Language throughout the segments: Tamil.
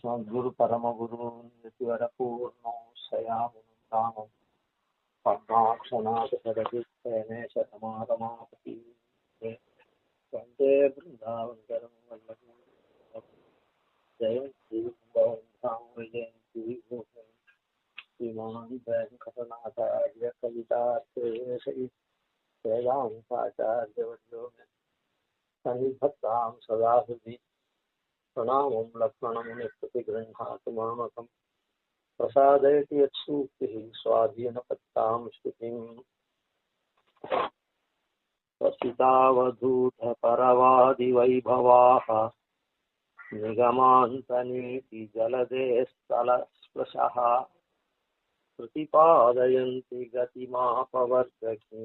சத்குரு பரமகுரு நிதிவர பூர்ணோ சயாமுனம் ராமம் பத்மாட்சநாத சதகிருத்தேனே சதமாகமாபதி வந்தே பிருந்தாவந்தரம் வல்லபூ ஜெயந்தி ஜெயந்தி ஸ்ரீமான் வெங்கடநாதார்ய கவிதார்த்தேஷை வேதாந்தாச்சார்யவர்யோ சன்னிபத்தாம் சதாஹுதி प्रणामं लक्ष्मणमुनिस्तुति गृह्णातु मामकं प्रसादयति यत्सूक्तिः स्वाधीनपत्तां श्रुतिम् प्रसितावधूतपरवादिवैभवाः निगमान्तनीति जलदेस्तलस्पृशः प्रतिपादयन्ति गतिमापवर्गकी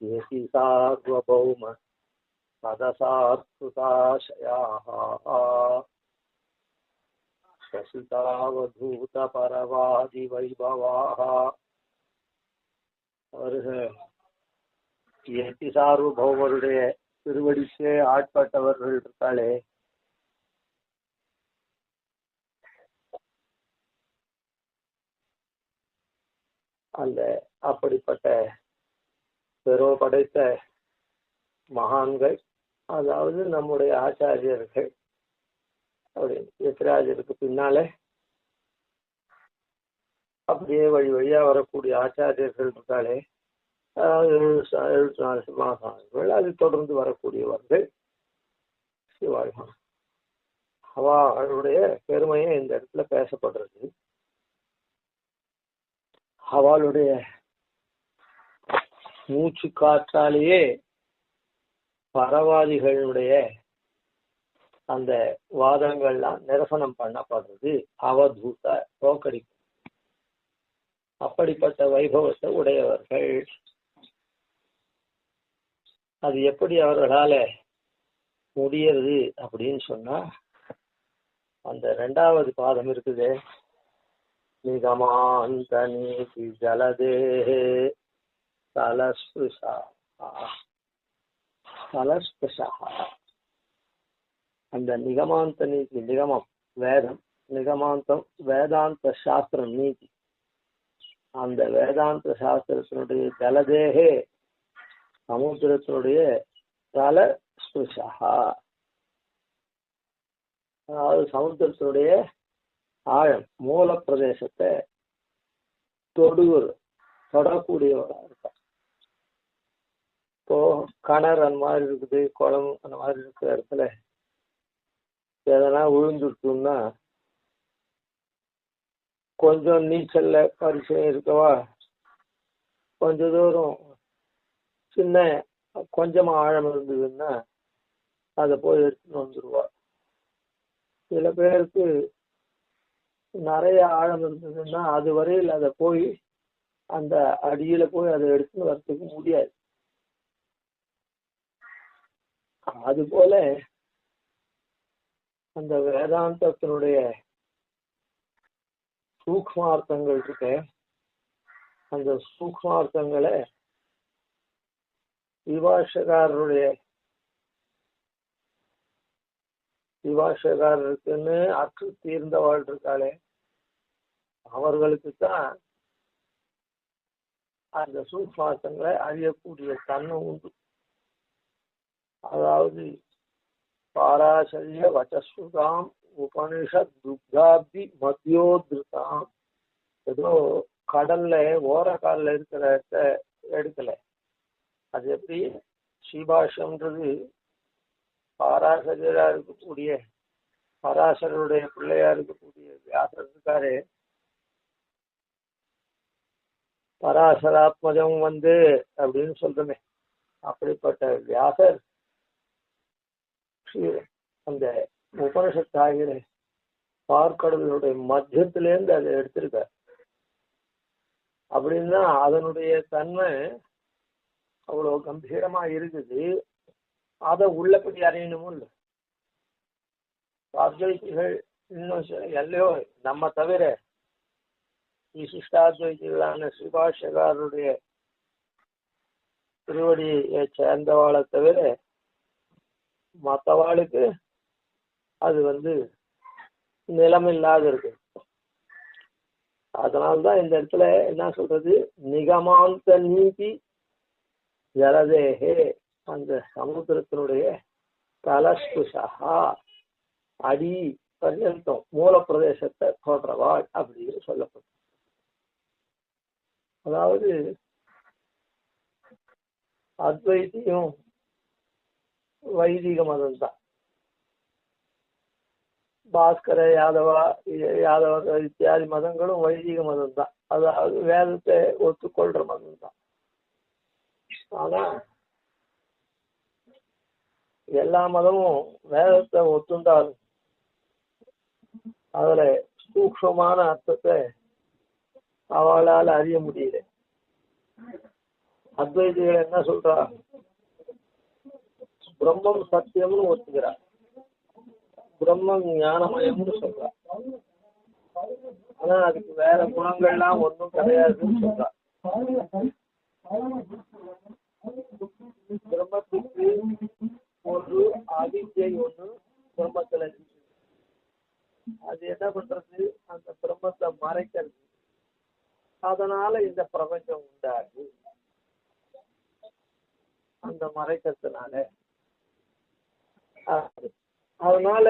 येति सार्वभौम सदसात्कृताशयाः शशितावधूतपरवादिवैभवाः ஏத்தி சார்வபௌமருடைய திருவடிக்கே ஆட்பட்டவர்கள் இருக்காளே, அந்த அப்படிப்பட்ட பெரோ படைத்த மகான்கள், அதாவது நம்முடைய ஆச்சாரியர்கள், அப்படி எத்திராஜருக்கு பின்னாலே அப்படியே வழி வழியா வரக்கூடிய ஆச்சாரியர்கள் இருக்காளே, அதாவது 74 சிம்மாசனங்கள், அது தொடர்ந்து வரக்கூடியவர்கள் சிவாழ்வான். அவளுடைய பெருமையை இந்த இடத்துல பேசப்படுறது. அவளுடைய மூச்சு காற்றாலேயே பரவாதிகளுடைய அந்த வாதங்கள்லாம் நிரசனம் பண்ணப்படுறது, அவதூத தோக்கடிப்பு. அப்படிப்பட்ட வைபவத்தை உடையவர்கள். அது எப்படி அவர்களால முடியறது அப்படின்னு சொன்னா, அந்த 2வது பாதம் இருக்குது, நிகமாந்த நீதி ஜலதே தலஸ்பிருஷா. அந்த நிகமாந்த நீதி, நிகமம் வேதம், நிகமாந்தம் வேதாந்த சாஸ்திரம், நீதி. அந்த வேதாந்த சாஸ்திரத்தினுடைய ஜலதேகே, சமுத்திரத்தினுடைய தல ஸ்பிருஷா, அதாவது சமுத்திரத்தினுடைய ஆழம், மூல பிரதேசத்தை தொடக்கூடியவராக இருக்கார். இப்போ கிணறு அந்த மாதிரி இருக்குது, குளம் அந்த மாதிரி இருக்கிற இடத்துல எதனா விழுந்துருக்குன்னா கொஞ்சம் நீச்சல்ல பரிச்சயம் இருக்கவா கொஞ்ச தூரம் சின்ன கொஞ்சமா ஆழம் இருந்ததுன்னா அதை போய் எடுத்துன்னு வந்துடுவா. சில பேருக்கு நிறைய ஆழம் இருந்ததுன்னா அது வரையில் அதை போய் அந்த அடியில போய் அதை எடுத்துன்னு வர்றதுக்கு முடியாது. அதுபோல அந்த வேதாந்தத்தினுடைய சூக்ஷ்மார்த்தங்கள் இருக்கு. அந்த சூக்ஷ்மார்த்தங்களை விவாஷகாரருக்குன்னு அற்று தீர்ந்தவாள் இருக்காளே, அவர்களுக்கு தான் அந்த சூக்ஷ்மார்த்தங்களை அறியக்கூடிய தன்மை உண்டு. அதாவது பாராசரிய வச்சஸ்ருதாம் உபனிஷத் துக்தாப்தி மத்தியோத்ருதாம். ஏதோ கடல்ல ஓரக்காலில் இருக்கிற எடுக்கல. அது எப்படி ஸ்ரீபாஷ்யம்ன்றது பாராசரியரா இருக்கக்கூடிய, பராசரருடைய பிள்ளையா இருக்கக்கூடிய வியாசர் இருக்காரு, பராசராத்மஜம் அப்படின்னு சொல்றமே, அப்படிப்பட்ட வியாசர் அந்த உபனிஷத்தாகிற பார்க்கடலுடைய மத்தியத்திலேருந்து அதை எடுத்திருக்கார். அப்படின்னா அதனுடைய தன்மை அவ்வளவு கம்பீரமா இருக்குது. அதை உள்ளபடி அறியணுமோ இல்லை. அத்வைதிகள் இன்னும் எல்லையோ நம்ம தவிர விசிஷ்டாத்வைதிகளான ஸ்ரீபாஷ்யகாரருடைய திருவடியை சேர்ந்தவாளை தவிர மற்றவாளுக்கு அது நிலம் இல்லாத இருக்கு. அதனால்தான் இந்த இடத்துல என்ன சொல்றது, நிகமாந்த நீதி ஜலதேகே, அந்த சமுத்திரத்தினுடைய தலஸ்புஷா அடி பர்யந்தம் மூல பிரதேசத்தை தோற்றவாள் அப்படின்னு சொல்லப்படும். அதாவது அத்வைத்தியம் வைதிக மதம் தான். பாஸ்கர யாதவ இத்தியாதி மதங்களும் வைதிக மதம் தான். அதாவது வேதத்தை ஒத்துக்கொள்ற மதம் தான். ஆனா எல்லா மதமும் வேதத்தை ஒத்துண்டாலும் அதுல சூக்ஷமான அர்த்தத்தை அவளால் அறிய முடியல. அத்வைதிகள் என்ன சொல்றா, பிரம்மம் சத்தியம்னு ஒத்துக்கிறார், பிரம்மம் ஞானமயம்னு சொல்றா. ஆனா அதுக்கு வேற குணங்கள்லாம் ஒன்றும் கிடையாதுன்னு சொல்றா. பிரம்மத்துக்கு ஒரு அவித்யை ஒண்ணு பிரம்மத்துல இருக்கு. அது என்ன பண்றது, அந்த பிரம்மத்தை மறைக்கிறது. அதனால இந்த பிரபஞ்சம் உண்டாது. அந்த மறைக்கிறதுனால அதனால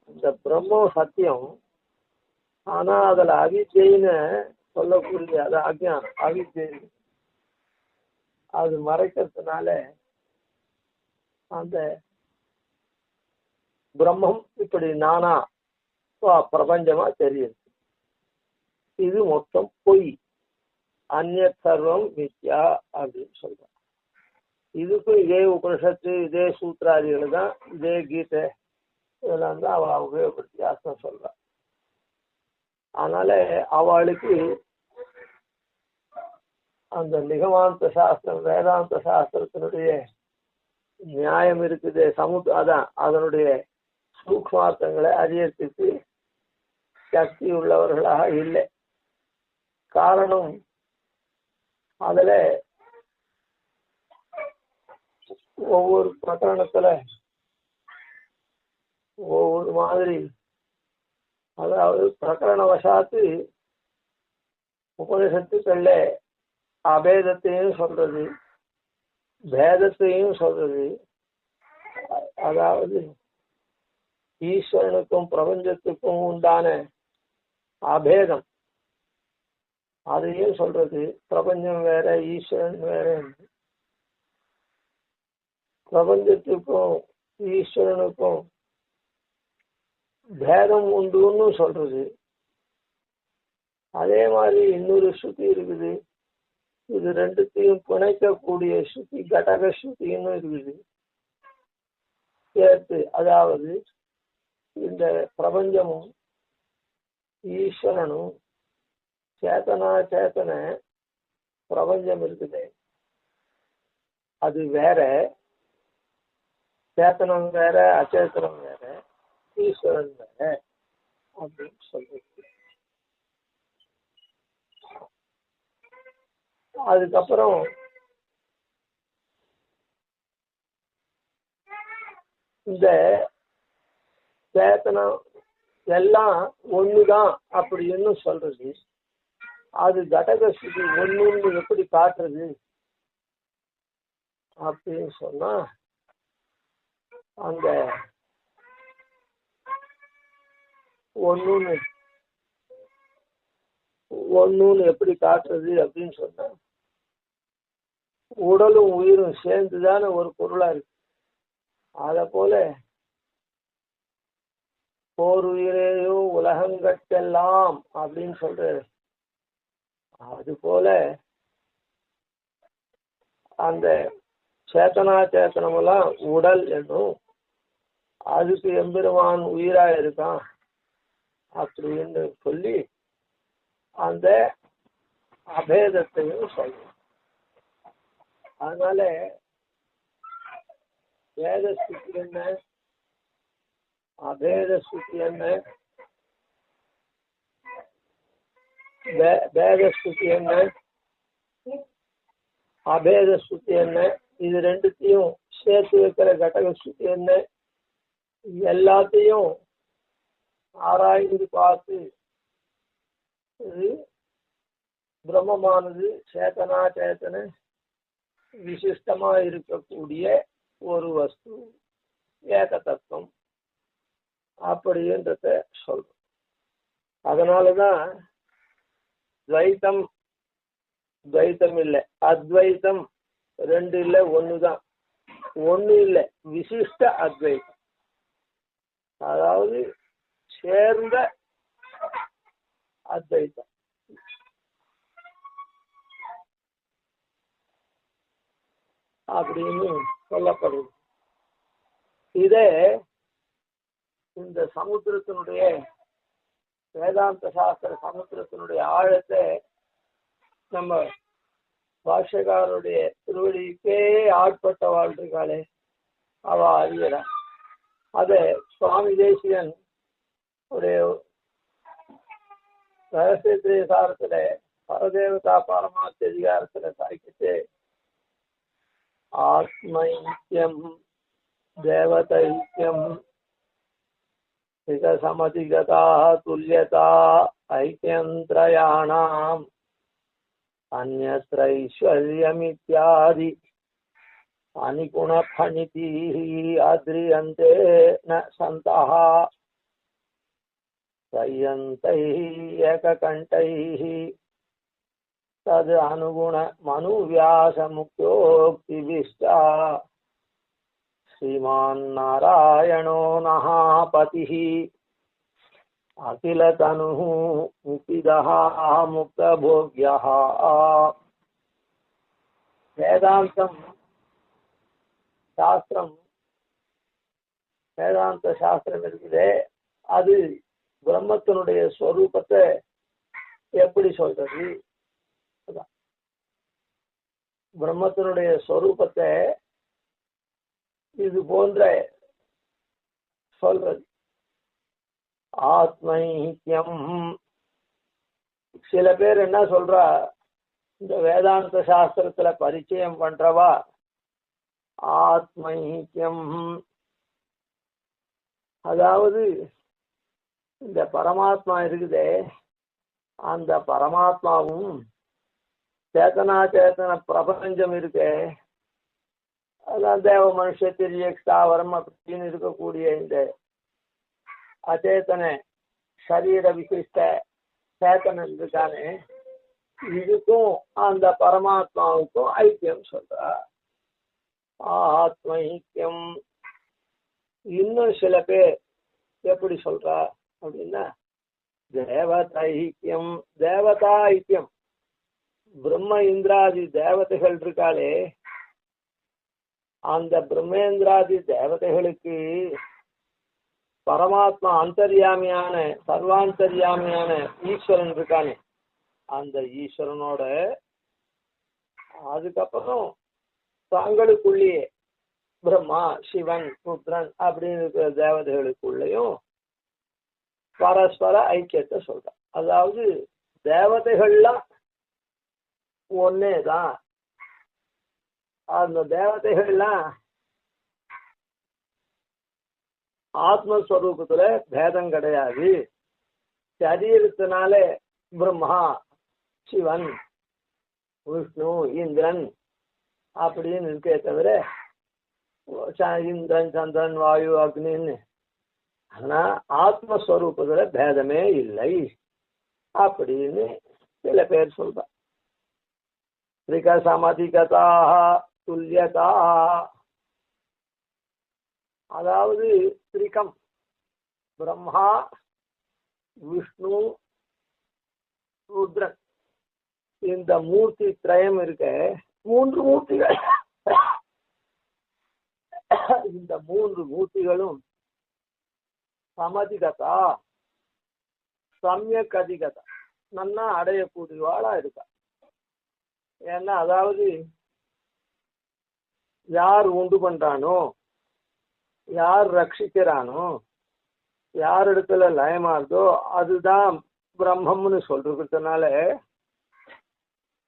இந்த பிரம்மம் சத்தியம். ஆனா அதுல அவித்யைன்னு சொல்லக்கூடிய அது அஜ்ஞானம், அவித்யை அது மறைக்கிறதுனால அந்த பிரம்மம் இப்படி நானா பிரபஞ்சமா தெரியுது. இது மொத்தம் பொய், அந்நிய சர்வம் மித்யா அப்படின்னு சொல்றான். இதுக்கும் இதே உபனிஷத்து, இதே சூத்திராதிகள் தான், இதே கீதை இதெல்லாம் தான் அவ உபயோகப்படுத்தி அர்த்தம் சொல்றான். அதனால அவளுக்கு அந்த நிகமாந்த சாஸ்திரம், வேதாந்த சாஸ்திரத்தினுடைய நியாயம் இருக்குது, அதான் அதனுடைய சூக்ஷ்மார்த்தங்களை அறியறதுக்கு சக்தி உள்ளவர்களாக இல்லை. காரணம் அதுல ஒவ்வொரு பிரகரணத்துல ஒவ்வொரு மாதிரி, அதாவது பிரகரண வசாத்து உபனிஷத்துக்கள்ல அபேதத்தையும் சொல்றது, பேதத்தையும் சொல்றது. அதாவது ஈஸ்வரனுக்கும் பிரபஞ்சத்துக்கும் உண்டான அபேதம் அதையும் சொல்றது. பிரபஞ்சம் வேற, ஈஸ்வரன் வேற. பிரபஞ்சத்துக்கும் ஈஸ்வரனுக்கும் பேதம் உண்டுன்னு சொல்றது. அதே மாதிரி இன்னொரு ஸ்ருதி இருக்குது, இது ரெண்டுத்தையும் பிணைக்கக்கூடிய ஸ்ருதி கடக ஸ்ருதின்னு இருக்குது சேர்த்து. அதாவது இந்த பிரபஞ்சமும் ஈஸ்வரனும் சேத்தன பிரபஞ்சம் இருக்குது, அது வேற. சேத்தனம் வேற, அச்சேதனம் வேற, ஈஸ்வரன் வேற அப்படின்னு சொல்றது. அதுக்கப்புறம் இந்த சேத்தனம் எல்லாம் ஒண்ணுதான் அப்படின்னு சொல்றது. அது கடக ஸ்ருதி ஒண்ணுன்னு எப்படி காட்டுறது அப்படின்னு சொன்னா, அந்த ஒண்ணுன்னு எப்படி காட்டுறது அப்படின்னு சொன்னா, உடலும் உயிரும் சேர்ந்துதானே ஒரு பொருளா இருக்கு. அத போல போர் உயிரேயோ உலகங்கட்டெல்லாம் அப்படின்னு சொல்ற. அது போல அந்த சேத்தனாச்சேத்தனமெல்லாம் உடல் என்னும், அதுக்கு எம்பெருமான் உயிரா இருக்கான் அப்படின்னு சொல்லி அந்த அபேதத்தையும் சொல்லும். அதனால வேத ஸ்ருதி என்ன, அபேத ஸ்ருதி என்ன, வேத ஸ்ருதி என்ன, அபேத ஸ்ருதி என்ன, இது ரெண்டுத்தையும் சேர்த்து வைக்கிற கடக ஸ்ருதி என்ன, எல்லாத்தையும் ஆராய்ந்து பார்த்து இது பிரம்மமானது சேத்தனா சேத்தன விசிஷ்டமா இருக்கக்கூடிய ஒரு வஸ்து, ஏக தத்துவம் அப்படின்றத சொல்றோம். அதனாலதான் துவைத்தம் துவைத்தம் இல்லை, அத்வைத்தம் ரெண்டு இல்லை, ஒண்ணுதான். ஒண்ணு இல்லை, விசிஷ்ட அத்வைத்தம், அதாவது சேர்ந்த அத்வைத்தம். அப்படின்னு சொல்லப்படுது. இதே இந்த சமுத்திரத்தினுடைய வேதாந்த சாஸ்திர சமுத்திரத்தினுடைய ஆழத்தை நம்ம பாஷ்யக்காரருடைய திருவடிக்கே ஆட்பட்ட வாழ்க்கைக்காலே அவ அறியற. அத சுவாமி தேசிகன் ஒரு ரகசிய சாரத்துல பரதேவதா பரமார்த்த அதிகாரத்துல சாய்க்கிட்டு ஆத்மைக்கியம் தேவதைக்கியம் சமதிகதா துல்யதா ஐக்கியந்திரயாணாம் அந்யத்ர ஐஸ்வர்யமித்யாதி அனிகுணஃபணிதிः அத்ரியந்தே ந சந்தः சயந்தைः ஏககண்டைः தத் அனுகுண மனுவியாச முக்தோக்திவிஷ்ட ஸ்ரீமான் நாராயணோ நஹாபதிः அகில தனுः முக்திதः முக்தபோக்யः. வேதாந்தம் சாஸ்திரம், வேதாந்த சாஸ்திரம் இருக்குதே, அது பிரம்மத்தினுடைய ஸ்வரூபத்தை எப்படி சொல்றது? பிரம்மத்தினுடைய ஸ்வரூபத்தை இது போன்ற சொல்றது. ஆத்மைக்கியம், சில பேர் என்ன சொல்றா, இந்த வேதாந்த சாஸ்திரத்துல பரிச்சயம் பண்றவா ஆத்மைக்கியம், அதாவது இந்த பரமாத்மா இருக்குதே, அந்த பரமாத்மாவும் சேத்தனா சேத்தன பிரபஞ்சம் இருக்கு, அதான் தேவ மனுஷ திரிய ஸ்தாவரம் அப்படின்னு இருக்கக்கூடிய இந்த அச்சேத்தன சரீர விசிஷ்ட சேத்தனம் இருக்கானே, இதுக்கும் அந்த பரமாத்மாவுக்கும் ஐக்கியம் சொல்றா ஆத்மைக்கியம். இன்னும் சில பேர் எப்படி சொல்றா அப்படின்னா தேவதைக்கியம், தேவதா ஐக்கியம். பிரம்ம இந்திராதி தேவதைகள் இருக்காளே, அந்த பிரம்மேந்திராதி தேவதைகளுக்கு பரமாத்மா அந்தர்யாமியான சர்வாந்தர்யாமியான ஈஸ்வரன் இருக்கானே, அந்த ஈஸ்வரனோட அதுக்கப்புறம் தங்களுக்குள்ளேயே பிரம்மா சிவன் ருத்ரன் அப்படின்னு இருக்கிற தேவதைகளுக்குள்ளேயும் பரஸ்பர ஐக்கியத்தை சொல்றான். அதாவது தேவதைகள்லாம் ஒன்னேதான், அந்த தேவதைகள்லாம் ஆத்மஸ்வரூபத்துல பேதம் கிடையாது. சரீரத்தினால பிரம்மா சிவன் விஷ்ணு இந்திரன் அப்படின்னு இருக்கே தவிர இந்திரன் சந்திரன் வாயு அக்னின்னு, ஆனா ஆத்மஸ்வரூபத்துல பேதமே இல்லை அப்படின்னு சில பேர் சொல்ற. சமதிகதா துல்யதா, அதாவது திரிகம் பிரம்மா விஷ்ணு ருத்ரன், இந்த மூர்த்தி திரயம் இருக்க, மூன்று மூர்த்திகள், இந்த மூன்று மூர்த்திகளும் சமதிகதா சமயக் அதிகதா நன்னா அடையக்கூடியவாளா இருக்கா. ஏன்னா அதாவது யார் உண்டு பண்றானோ, யார் ரட்சிக்கிறானோ, யார் இடத்துல லயமாறுதோ அதுதான் பிரம்மம்னு சொல்றதுனால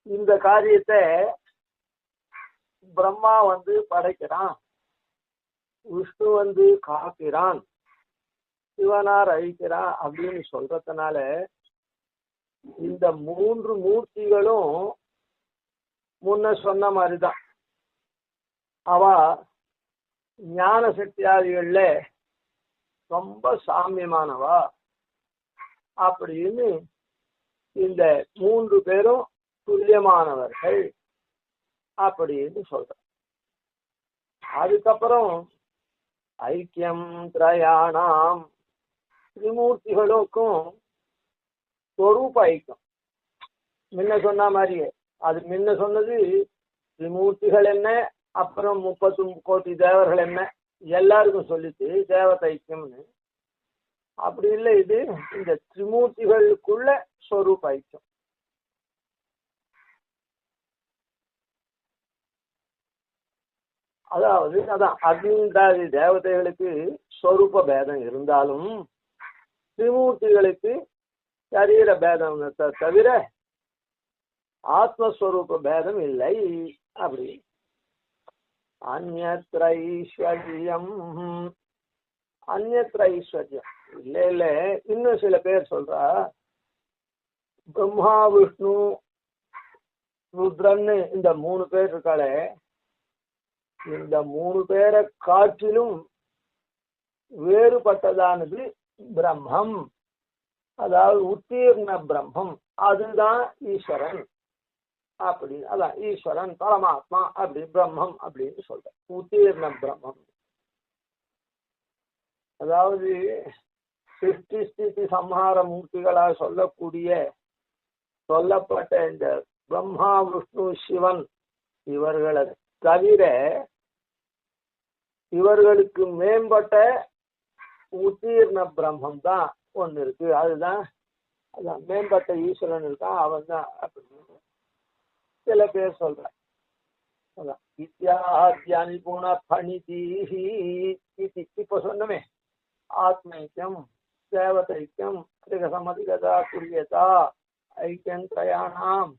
இந்த காரியத்தை பிரம்மா படைக்கிறான், விஷ்ணு காக்கிறான், சிவனார் அழிக்கிறான் அப்படின்னு சொல்றதுனால இந்த 3 மூர்த்திகளும் முன்ன சொன்ன மாதிரிதான். அவ ஞான சக்தியாதிகள்ல ரொம்ப சாமியமானவா அப்படின்னு இந்த 3 பேரும் துல்லியமானவர்கள் அப்படின்னு சொல்ற. அதுக்கப்புறம் ஐக்கியம் திரயாணாம் திரிமூர்த்திகளுக்கும் ஸ்வரூப ஐக்கியம் முன்ன சொன்ன மாதிரியே. அது முன்ன சொன்னது திரிமூர்த்திகள் என்ன, அப்புறம் 30 கோடி தேவர்கள் என்ன, எல்லாருக்கும் சொல்லிச்சு தேவத ஐக்கியம்னு. அப்படி இல்லை, இது இந்த திரிமூர்த்திகளுக்குள்ள ஸ்வரூப ஐக்கியம். அதாவது அதான் அக்னிந்தாதி தேவதைகளுக்கு ஸ்வரூப பேதம் இருந்தாலும் திரிமூர்த்திகளுக்கு சரீர பேதம் தவிர ஆத்மஸ்வரூப பேதம் இல்லை. அப்படி அந்யத்ர ஐஸ்வர்யம், அந்யத்ர ஐஸ்வர்யம் இல்ல இல்ல. இன்னும் சில பேர் சொல்றா பிரம்மா விஷ்ணு ருத்ரன்னு இந்த 3 பேர் இருக்காளே, இந்த 3 பேரை காட்டிலும் வேறுபட்டதானது பிரம்மம், அதாவது உத்தீர்ண பிரம்மம், அதுதான் ஈஸ்வரன் அப்படின்னு. அதான் ஈஸ்வரன் பரமாத்மா அப்படி பிரம்மம் அப்படின்னு சொல்ற. உத்தீர்ண பிரம்மம் அதாவது சிருஷ்டி ஸ்திதி சம்ஹார மூர்த்திகளா சொல்லப்பட்ட இந்த பிரம்மா விஷ்ணு சிவன் இவர்களை தவிர இவர்களுக்கு மேம்பட்ட உத்தீர்ண பிரம்மம் தான் ஒண்ணு இருக்கு. அதுதான் அதான் மேம்பட்ட ஈஸ்வரன் இருக்கான், அவன் தான் அப்படின்னு சில பேர் சொல்ற. அதான் இத்தியாத்யானி குண பணிதீஹி. இப்ப சொன்னமே ஆத்மைக்கியம் தேவதைக்கியம் திரிகசமதிகதா குரியதா ஐக்கியம் திரயாணாம்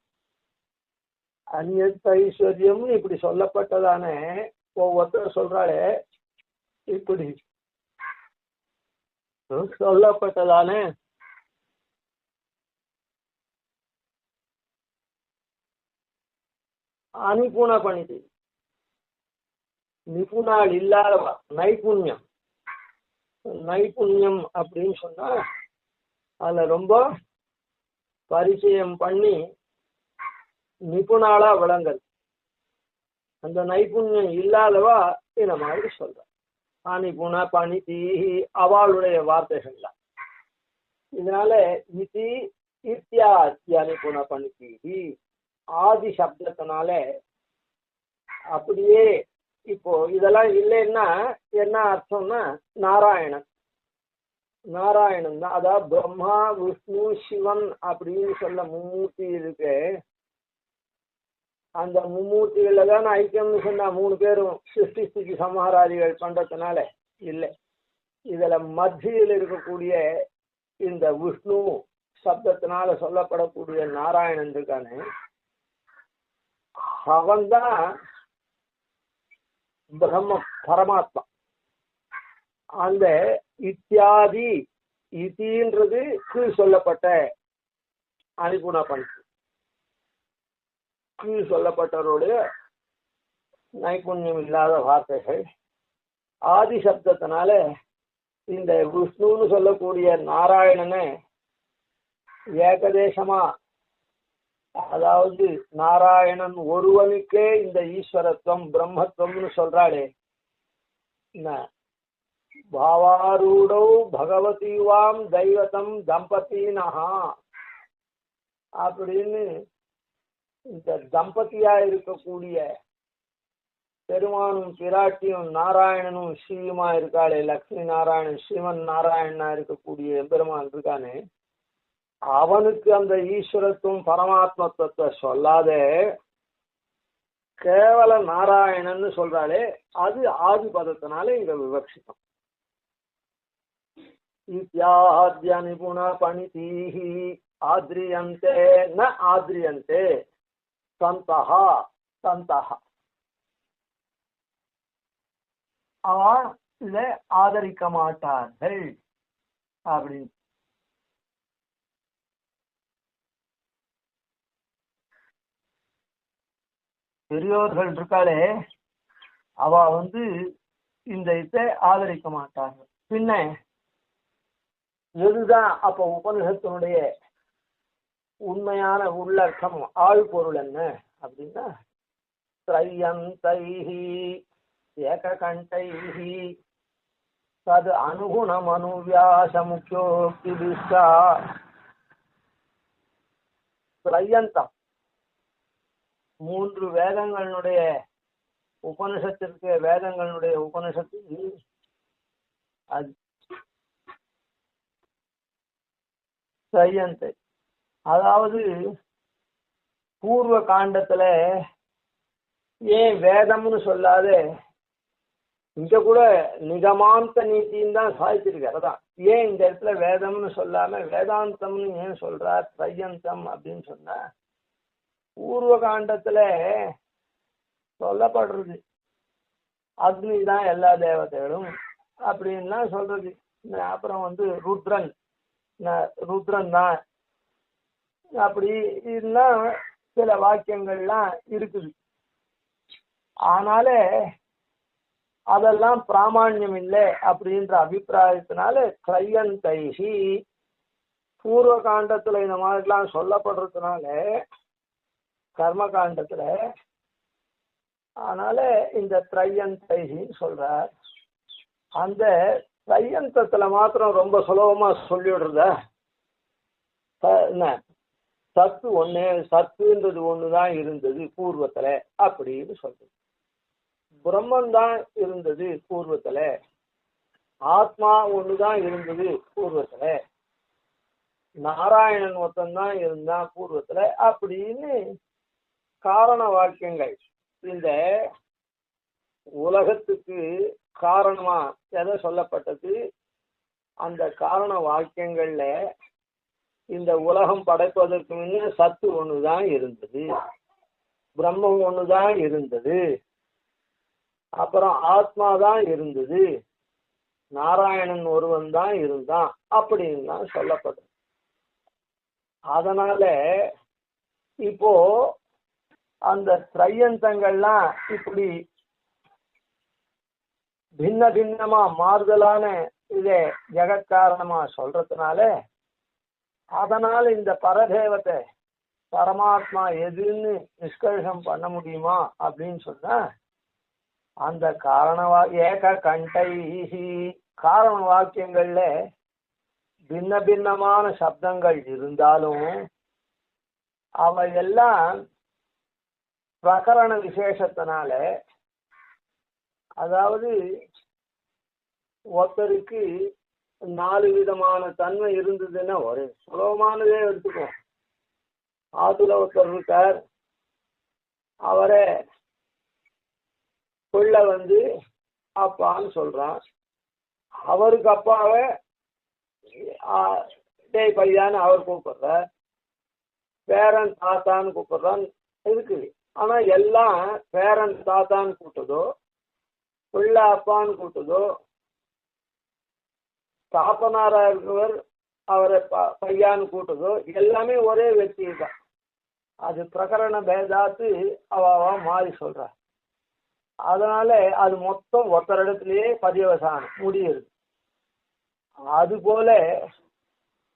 அந்யத் ஐஸ்வர்யம் இப்படி சொல்லப்பட்டதானே ஒவ்வொருத்தர் சொல்றாளே, இப்படி சொல்லப்பட்டதானே அனுகுண பணிதி நிபுணால் இல்லாதவா நைபுண்யம். நைபுண்யம் அப்படின்னு சொன்னா அதுல ரொம்ப பரிச்சயம் பண்ணி நிபுணாலா விளங்கல். அந்த நைபுண்யம் இல்லாதவா இந்த மாதிரி சொல்ற. அனிபுண பணிதி அவளுடைய வார்த்தைகள் தான். இதனால இதி இத்தியாதி அனிபுண பணிதி ஆதி சப்தத்தினால அப்படியே. இப்போ இதெல்லாம் இல்லைன்னா என்ன அர்த்தம்னா நாராயணன், நாராயணன் தான். அதாவது பிரம்மா விஷ்ணு சிவன் அப்படின்னு சொல்ல மும்மூர்த்தி இருக்கு. அந்த மும்மூர்த்திகள்ல தான் ஐக்கியம்னு சொன்னா 3 பேரும் சிருஷ்டி ஸ்திதி சம்ஹாராதிகள் பண்றதுனால இல்லை. இதுல மத்தியில் இருக்கக்கூடிய இந்த விஷ்ணு சப்தத்தினால சொல்லப்படக்கூடிய நாராயணன் இருக்கானே, அவன்தான் பிரம்ம பரமாத்மா. அந்த இத்தியாதி இதின்றது கீழ் சொல்லப்பட்ட அனுகுண பண்பு, கீழ் சொல்லப்பட்டவருடைய நைபுண்யம் இல்லாத வார்த்தைகள். ஆதி சப்தத்தினால இந்த விஷ்ணுன்னு சொல்லக்கூடிய நாராயணனை ஏகதேசமா, அதாவது நாராயணன் ஒருவனுக்கே இந்த ஈஸ்வரத்துவம் பிரம்மத்துவம்னு சொல்றாளே, பாவாரூடோ பகவதிவாம் தெய்வத்தம் தம்பதினஹா அப்படின்னு இந்த தம்பதியா இருக்கக்கூடிய பெருமானும் பிராட்டியும் நாராயணனும் ஸ்ரீயுமா இருக்காளே, லக்ஷ்மி நாராயணன் சிவன் நாராயணனா இருக்கக்கூடிய பெருமான் இருக்கானே, அவனுக்கு அந்த ஈஸ்வரத்துவம் பரமாத்மத்துவத்தை சொல்லாத கேவல நாராயணன்னு சொல்றாளே, அது ஆதி பதத்தினால இங்க விவக்ஷிதம். இத்யாத்ய நிபுண பணிதீஹி ஆத்ரியந்தே ந ஆத்ரியந்தே சந்தஹா சந்தஹா. அவன் ஆதரிக்க மாட்டார்கள் அப்படின்னு. பெரியோர்கள் இருக்காளே அவ இந்த இதை ஆதரிக்க மாட்டாங்க. பின்ன எதுதான் அப்ப உபனிஷத்தினுடைய உண்மையான உள்ளர்த்தம் ஆழ்பொருள் என்ன அப்படின்னா, த்ரையந்தைஹி ஏககண்டைஹி தது அனுகுணம் அனுவியாச முக்கியோக்திபிஷ்டா. த்ரையந்தம் மூன்று வேதங்களுடைய உபனிஷத்திற்கு, வேதங்களுடைய உபனிஷத்துக்கு அது த்ரையந்தை. அதாவது பூர்வ காண்டத்துல ஏன் வேதம்னு சொல்லாத இங்க கூட நிகமாந்த நீதின்னு தான் சாதிச்சிருக்காரு. அதான் ஏன் இந்த இடத்துல வேதம்னு சொல்லாம வேதாந்தம்னு ஏன் சொல்றார் த்ரையந்தம் அப்படின்னு சொன்னா, பூர்வ காண்டத்துல சொல்லப்படுறது அக்னி தான் எல்லா தேவதைகளும் அப்படின்லாம் சொல்றது. அப்புறம் ருத்ரன் ருத்ரன் தான் அப்படி இதெல்லாம் சில வாக்கியங்கள்லாம் இருக்குது. ஆனால அதெல்லாம் பிராமாண்யம் இல்லை அப்படின்ற அபிப்பிராயத்தினால த்ரையந்தைஹி பூர்வ காண்டத்துல இந்த மாதிரிலாம் சொல்லப்படுறதுனால கர்ம காண்டத்துல, அதனால இந்த த்ரையந்தைஹின்னு சொல்றார். அந்த த்ரையந்தத்துல மாத்திரம் ரொம்ப சுலபமா சொல்லிவிடுறத என்ன, சத்து ஒண்ணு, சத்துன்றது ஒண்ணுதான் இருந்தது பூர்வத்துல அப்படின்னு சொல்றது. பிரம்மன் தான் இருந்தது பூர்வத்துல, ஆத்மா ஒண்ணுதான் இருந்தது பூர்வத்துல, நாராயணன் ஒருத்தன்தான் இருந்தான் பூர்வத்துல அப்படின்னு காரண வாக்கியங்கள். இந்த உலகத்துக்கு காரணமா எதை சொல்லப்பட்டது, அந்த காரண வாக்கியங்கள்ல இந்த உலகம் படைப்பதற்கு முன்ன சத்து ஒண்ணுதான் இருந்தது, பிரம்மம் ஒண்ணுதான் இருந்தது, அப்புறம் ஆத்மா தான் இருந்தது, நாராயணன் ஒருவன் தான் இருந்தான் அப்படின்னு தான் சொல்லப்பட்டது. அதனால இப்போ அந்த த்ரையந்தங்கள்லாம் இப்படி பின்ன பின்னமா மாறுதலான இதை ஜெகத்காரணமா சொல்றதுனால, அதனால இந்த பரதேவத்தை பரமாத்மா எதுன்னு நிஷ்கர்ஷம் பண்ண முடியுமா அப்படின்னு சொன்னா, அந்த ஏக கண்டைஹி காரண வாக்கியங்கள்ல பின்ன பின்னமான சப்தங்கள் இருந்தாலும் அவையெல்லாம் பிரகரண விசேஷத்தினால, அதாவது ஒருத்தருக்கு 4 விதமான தன்மை இருந்ததுன்னா ஒரு சுலபமானதே எடுத்துக்கும். ஆத்துல ஒருத்தர் இருக்கார், அவரை கொள்ள அப்பான்னு சொல்றான். அவருக்கு அப்பாவை டேய் பையான்னு அவர் கூப்பிடுறார், பேரன் தாத்தான்னு கூப்பிடுறான் இருக்குது. ஆனா எல்லாம் பேரன் தாத்தான்னு கூப்பிட்டதோ, பிள்ளை அப்பான்னு கூப்பிட்டதோ, தாப்பனாரா இருக்கிறவர் அவரை பையான்னு கூட்டதோ எல்லாமே ஒரே வெற்றி தான். அது பிரகரண பேதாத்து அவ மாறி சொல்ற. அதனால அது மொத்தம் ஒருத்தரிடத்திலேயே பரியவசானம் முடியுது. அதுபோல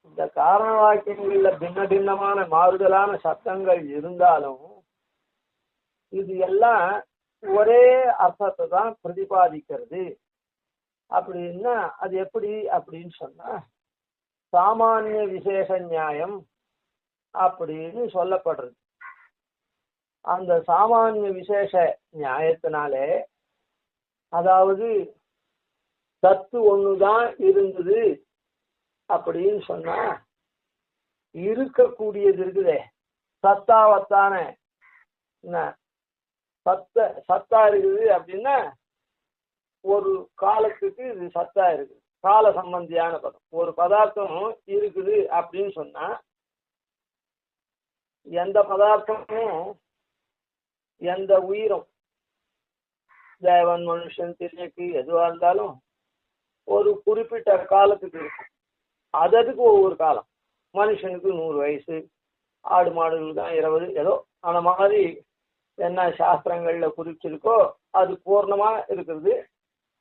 இந்த காரண வாக்கியங்கள்ல பின்ன பின்னமான மாறுதலான சத்தங்கள் இருந்தாலும் இது எல்லாம் ஒரே அர்த்தத்தை தான் பிரதிபாதிக்கிறது. அப்படின்னா அது எப்படி அப்படின்னு சொன்னா, சாமானிய விசேஷ நியாயம் அப்படின்னு சொல்லப்படுறது. அந்த சாமானிய விசேஷ நியாயத்தினாலே, அதாவது சத்து ஒண்ணுதான் இருந்தது அப்படின்னு சொன்னா, இருக்கக்கூடியது இருக்குதே சத்தாவத்தான சத்தா இருக்குது அப்படின்னா ஒரு காலத்துக்கு இது சத்தா இருக்குது, கால சம்பந்தியான பதம். ஒரு பதார்த்தம் இருக்குது அப்படின்னு சொன்னா, எந்த பதார்த்தமும் எந்த உயிரும் தேவன் மனுஷன் திரைக்கு எதுவா இருந்தாலும் ஒரு குறிப்பிட்ட காலத்துக்கு இருக்கும். அதுக்கு ஒவ்வொரு காலம். மனுஷனுக்கு 100 வயசு, ஆடு மாடுகளுக்கு தான் 20, ஏதோ அந்த மாதிரி என்ன சாஸ்திரங்கள்ல குறிச்சிருக்கோ அது பூர்ணமா இருக்கிறது.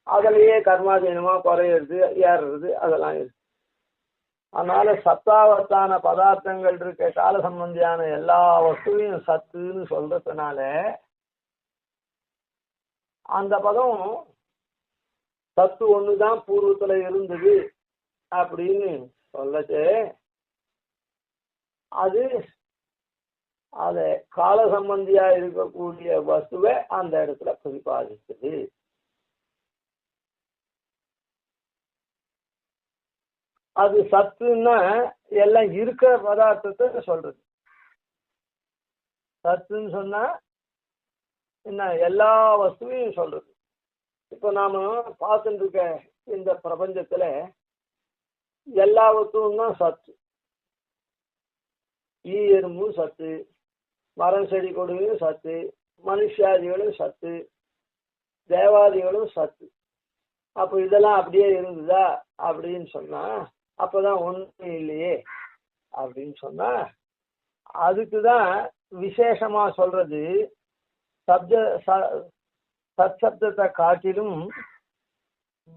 அதுலயே கர்மாதீனமா குறையிறது, ஏறுறது, அதெல்லாம் இருக்கு. அதனால சத்தாவத்தான பதார்த்தங்கள் இருக்க கால சம்பந்தியான எல்லா வஸ்துவையும் சத்துன்னு சொல்றதுனால அந்த பதம் சத்து ஒண்ணுதான் பூர்வத்துல இருந்தது அப்படின்னு சொல்லச்சு, அது அத கால சம்பந்தியா இருக்கக்கூடிய வஸ்துவை அந்த இடத்துல பிரதிபாதிக்குது. அது சத்துன்னா எல்லாம் இருக்கிற பதார்த்தத்தை சொல்றது. சத்துன்னு சொன்னா என்ன, எல்லா வஸ்துவையும் சொல்றது. இப்ப நாம பார்த்துட்டு இருக்க இந்த பிரபஞ்சத்துல எல்லா வஸ்துவும் தான் சத்து. ஈ எறும்பும் சத்து, மரம் செடி கொடியும் சத்து, மனுஷாதிகளும் சத்து, தேவாதிகளும் சத்து. அப்போ இதெல்லாம் அப்படியே இருந்ததா அப்படின்னு சொன்னா அப்பதான் ஒண்ணு இல்லையே அப்படின்னு சொன்னா அதுக்குதான் விசேஷமா சொல்றது. சத்சப்தத்தை காட்டிலும்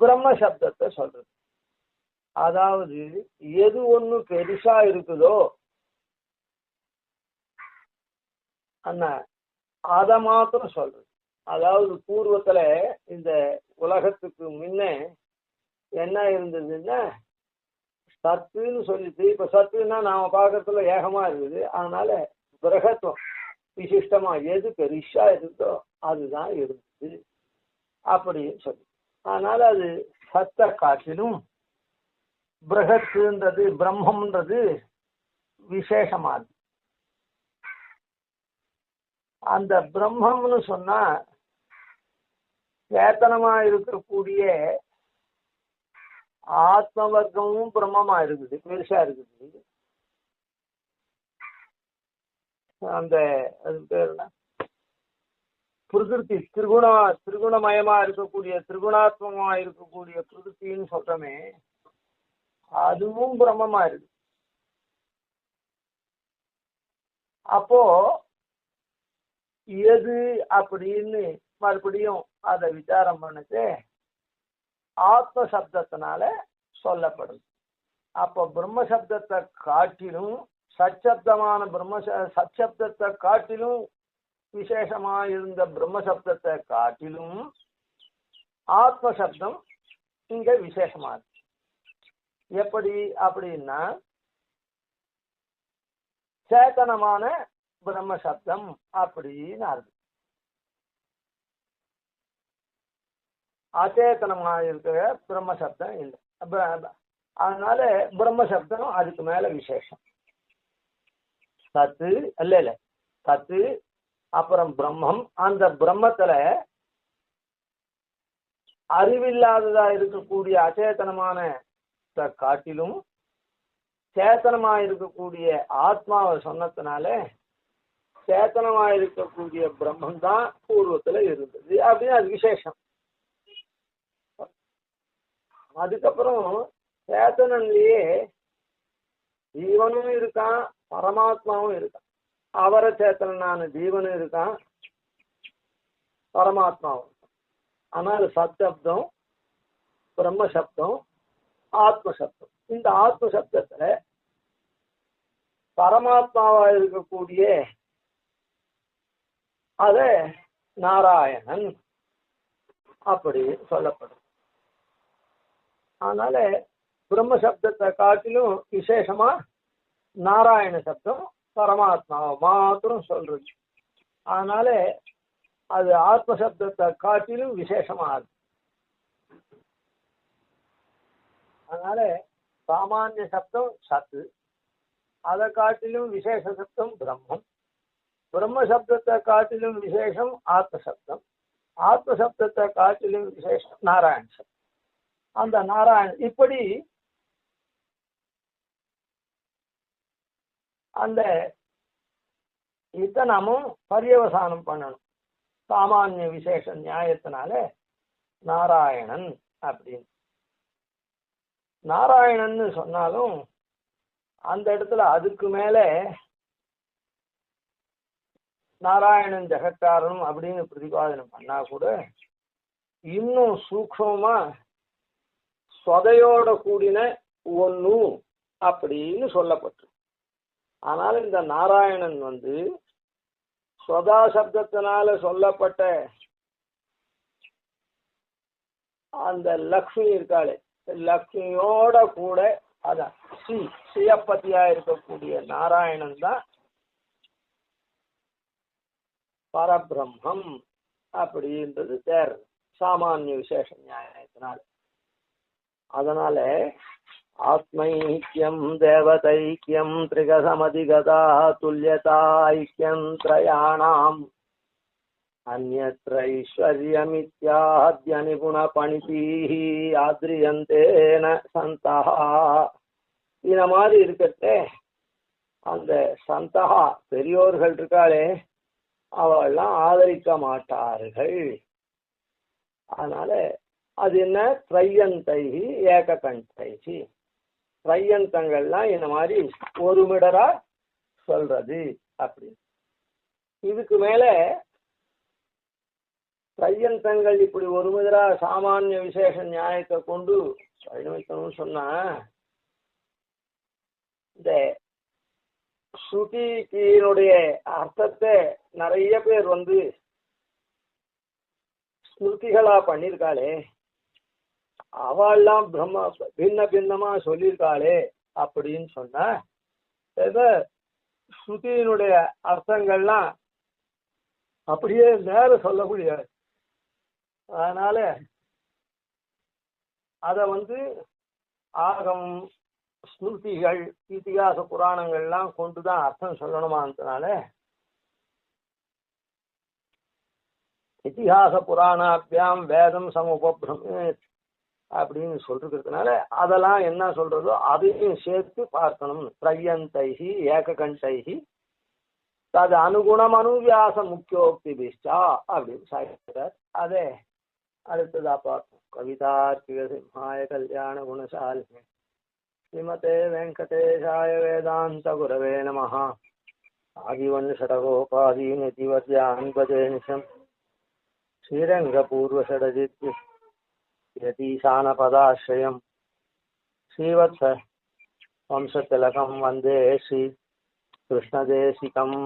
பிரம்ம சப்தத்தை சொல்றது. அதாவது எது ஒண்ணு பெருசா இருக்குதோ அத மாத்திரம் சொல்றது. அதாவது பூர்வத்துல இந்த உலகத்துக்கு முன்ன என்ன இருந்ததுன்னா சத்துன்னு சொல்லிட்டு, இப்ப சத்துன்னா நாம பாக்கிறதுல ஏகமா இருக்குது. அதனால பிரகத்துவம் விசிஷ்டமா எது பெருசா இருந்தோ அதுதான் இருந்தது அப்படின்னு சொல்லி. அதனால அது சத்த காட்டிலும் பிரகத்துன்றது பிரம்மன்றது விசேஷமா இருக்கு. அந்த பிரம்மம்னு சொன்னா சேத்தனமா இருக்கக்கூடிய ஆத்ம வர்க்கமும் பிரம்மமா இருக்குது, பெருசா இருக்குது. அந்த அது பேர் என்ன, பிரகிருதி திரிகுணமயமா இருக்கக்கூடிய திரிகுணாத்மகமா இருக்கக்கூடிய பிரகிருத்தின்னு சொல்றமே, அதுவும் பிரம்மமா இருக்கு. அப்போ எது அப்படின்னு மறுபடியும் அதை விசாரம் பண்ணுச்சு ஆத்ம சப்தத்தினால சொல்லப்படுது. அப்போ பிரம்ம சப்தத்தை காட்டிலும் சச்சப்தமான சச்சப்தத்தை காட்டிலும் விசேஷமா இருந்த பிரம்ம சப்தத்தை காட்டிலும் ஆத்ம சப்தம் இங்க விசேஷமா இருக்கு. எப்படி அப்படின்னா சேத்தனமான பிரம்ம சப்தம் அப்படின்னு அர்த்தம். அச்சேதனமா இருக்கிற பிரம்ம சப்தம் இல்லை. அதனால பிரம்ம சப்தம் அதுக்கு மேல விசேஷம். சத்து இல்ல சத்து அப்புறம் பிரம்மம். அந்த பிரம்மத்துல அறிவில்லாததா இருக்கக்கூடிய அச்சேதனமான காட்டிலும் சேத்தனமா இருக்கக்கூடிய ஆத்மாவை சொன்னதுனால சேத்தனமா இருக்கக்கூடிய பிரம்மம் தான் பூர்வத்துல இருந்தது அப்படின்னு அது விசேஷம். அதுக்கப்புறம் சேத்தனன்லயே ஜீவனும் இருக்கான், பரமாத்மாவும் இருக்கான். அவர சேத்தனான ஜீவனும் இருக்கான், பரமாத்மாவும். ஆனால் சப்தம் பிரம்ம சப்தம் ஆத்ம சப்தம். இந்த ஆத்ம சப்தத்துல பரமாத்மாவா இருக்கக்கூடிய அத நாராயணன் அப்படி சொல்லப்படும். அதனால பிரம்ம சப்தத்தை காட்டிலும் விசேஷமா நாராயண சப்தம் பரமாத்மாவை மாத்திரம் சொல்றது. அதனால அது ஆத்ம சப்தத்தை காட்டிலும் விசேஷமா இருக்கு. அதனால சாமானிய சப்தம் சத்து, அதை காட்டிலும் விசேஷ சப்தம் பிரம்மம். பிரம்ம சப்தத்தை காட்டிலும் விசேஷம் ஆத்ம சப்தம், ஆத்ம சப்தத்தை காட்டிலும் விசேஷம் நாராயண சப்தம். அந்த நாராயண் இப்படி அந்த இத்தனமும் பரியவசானம் பண்ணணும். சாமானிய விசேஷ நியாயத்தினால நாராயணன் அப்படின்னு. நாராயணன்னு சொன்னாலும் அந்த இடத்துல அதுக்கு மேல நாராயணன் ஜெகத்காரணம் அப்படின்னு பிரதிபாதனம் பண்ணா கூட இன்னும் சூக்ஷமா சொதையோட கூடின ஒன்னு அப்படின்னு சொல்லப்பட்டு. ஆனால் இந்த நாராயணன் சொதா சப்தத்தினால சொல்லப்பட்ட அந்த லக்ஷ்மி இருக்காளே, லக்ஷ்மியோட கூட அதான் ஸ்ரீயப்பதியா இருக்கக்கூடிய நாராயணன் தான் பரபிரம்மம் அப்படின்றது தேர் சாமானிய விசேஷ நியாயத்தினால. அதனால ஆத்மைக்கியம் தேவதைக்கியம் திரிகசமதிகதா துல்யதாய்க்கியம் திரயாணாம் அந்யத்ர ஐஸ்வர்யமித்யாத்ய நிபுண பணிதீஹி ஆத்ரியந்தேன சந்தஹா. இந்த மாதிரி இருக்கட்டே அந்த சந்தஹா பெரியோர்கள் இருக்காளே அவெல்லாம் ஆதரிக்க மாட்டார்கள். அதனால அது என்ன, திரையந்தைகி ஏககண்டைகி, திரையந்தங்கள்லாம் இந்த மாதிரி ஒரு மிடரா சொல்றது அப்படி. இதுக்கு மேல திரையந்தங்கள் இப்படி ஒரு மிடரா சாமானிய விசேஷ நியாயத்தை கொண்டு பரிணமிக்கணும்னு சொன்னா இந்த ஸ்ருதியினுடைய அர்த்தத்தை நிறைய பேர் ஸ்மிருதிகளா பண்ணிருக்காளே, அவெல்லாம் பிரம்ம பின்ன பின்னமா சொல்லியிருக்காளே அப்படின்னு சொன்ன ஸ்ருதியினுடைய அர்த்தங்கள்லாம் அப்படியே நேர சொல்ல முடியாது. அதனால அத ஆகம் ஸ்மிருதிகள் இதிகாச புராணங்கள்லாம் கொண்டுதான் அர்த்தம் சொல்லணுமான்றதுனால இதிகாச புராணாபியாம் வேதம் சமுபப்ரம் அப்படின்னு சொல்றதுனால அதெல்லாம் என்ன சொல்றதோ அதையும் சேர்த்து பார்க்கணும். திரையந்தைகி ஏககண்டைகி தது அனுகுணம் அனுவியாச முக்கியோக்தி பிஷ்டா அப்படின்னு சாய்க்கிறார். அதே அடுத்ததா பார்ப்போம். கவிதார்க்கிக சிம்ஹாய கல்யாண குணசாலினி ஸ்ரீமதே வெங்கடேஷாய வேதாந்த குரவே நமஹ. ஆதிவன் ஷடகோபாதீனிதிவர்யான் பஜே நிஷம் ஸ்ரீரங்கபூர்வஷடஜித் யதீசானபதாஸ்ரயம் ஸ்ரீவத்ஸ வம்சதிலகம் வந்தே ஸ்ரீ கிருஷ்ணதேசிகம்.